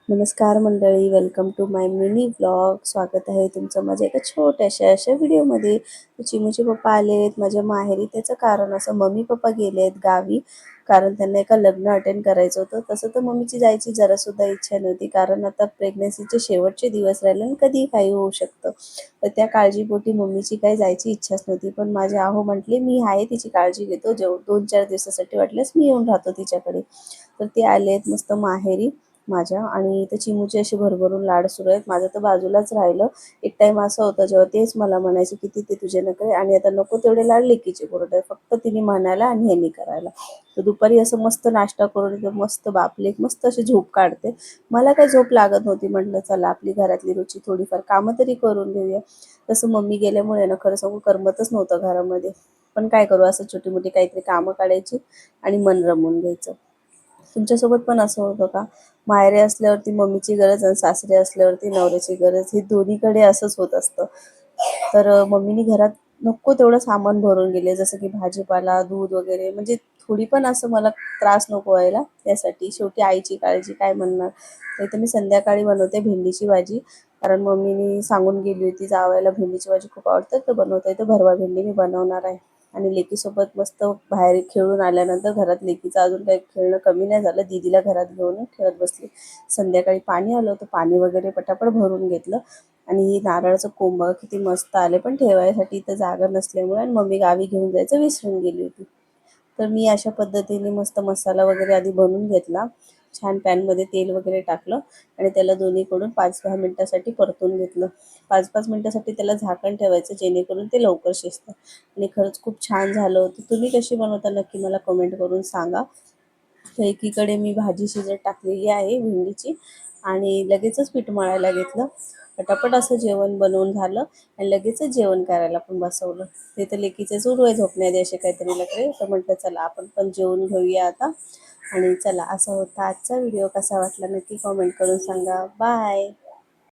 नमस्कार मंडळी, welcome to my mini vlog. स्वागत आहे तुमचं माझ्या एका छोट्याशा अशा व्हिडिओमध्ये. चिमूचे पप्पा आलेत माझ्या माहेरी. त्याचं कारण असं, मम्मी पप्पा गेलेत गावी, कारण त्यांना एका लग्न अटेंड करायचं होतं. तसं तर मम्मीची जायची जरासुद्धा इच्छा नव्हती, कारण आता प्रेग्नन्सीचे शेवटचे दिवस राहिले आणि कधीही काही होऊ शकतं. तर त्या काळजीपोटी मम्मीची काही जायची इच्छाच नव्हती. पण माझे आहो म्हटले, मी आहे तिची काळजी घेतो, 2-4 दिवसासाठी वाटल्यास मी येऊन राहतो तिच्याकडे. तर ते आलेत मस्त माहेरी माझ्या, आणि इथे चिमूचे असे भरभरून लाड सुरू आहेत. माझं तर बाजूलाच राहिलं. एक टाईम असं होतं जेव्हा तेच मला म्हणायचे की ते तुझे नखरे, आणि आता नको तेवढे लाड लेकीचे पुरवत, फक्त तिने म्हणायला आणि ह्यांनी करायला. तर दुपारी असं मस्त नाश्ता करून एकदम मस्त बापले मस्त अशी झोप काढते. मला काही झोप लागत नव्हती. म्हटलं चला आपली घरातली रुची थोडीफार कामं तरी करून घेऊया. तसं मम्मी गेल्यामुळे ना, खरं सांगू, करमतच नव्हतं घरामध्ये. पण काय करू, असं छोटी मोठी काहीतरी कामं काढायची आणि मन रमवून घ्यायचं. तुमच्यासोबत पण असं होतं का? माहेरी असल्यावरती मम्मीची गरज आणि सासरी असल्यावरती नवऱ्याची गरज, ही दोन्हीकडे असंच होत असतं. तर मम्मीनी घरात नको तेवढं सामान भरून गेले, जसं की भाजीपाला, दूध वगैरे, म्हणजे थोडी पण असं मला त्रास नको व्हायला, त्यासाठी. शेवटी आईची काळजी काय म्हणणार. तर इथं मी संध्याकाळी बनवते भेंडीची भाजी, कारण मम्मीनी सांगून गेली होती जावयाला भेंडीची भाजी खूप आवडते, तर बनवता येतं. भरवा भेंडी मी बनवणार आहे. आणि लेकीसोबत मस्त बाहेर खेळून आल्यानंतर घरात लेकीचं अजून काही खेळणं कमी नाही झालं. दीदीला घरात घेऊन खेळत बसली. संध्याकाळी पाणी आलं होतं, पाणी वगैरे पटापट भरून घेतलं. आणि नारळाचं कोंब किती मस्त आले, पण ठेवायसाठी इथं जागा नसल्यामुळे, आणि मम्मी गावी घेऊन जायचं विसरून गेली होती. तर मी अशा पद्धतीने मस्त मसाला वगैरे आधी बनवून घेतला. छान पॅनमध्ये तेल वगैरे टाकलं आणि त्याला दोन्हीकडून 5-10 मिनटासाठी परतून घेतलं. 5-5 मिनटासाठी त्याला झाकण ठेवायचं, जेणेकरून ते लवकर शिजतं. आणि खरंच खूप छान झालं होतं. तुम्ही कशी बनवता नक्की मला कमेंट करून सांगा. तर एकीकडे मी भाजी शिजत टाकलेली आहे भेंडीची, आणि लगेचच पीठ मळायला घेतलं. पटापट असं जेवण बनवून झालं आणि लगेचच जेवण करायला पण बसवलं. ते तर लेकीचे सुरू आहे झोपण्याआधी असे काहीतरी नखरे. तर म्हटलं चला आपण पण जेवून घेऊया आता. आणि चला, असा होता आजचा व्हिडिओ. कसा वाटला नक्की कमेंट करून सांगा. बाय.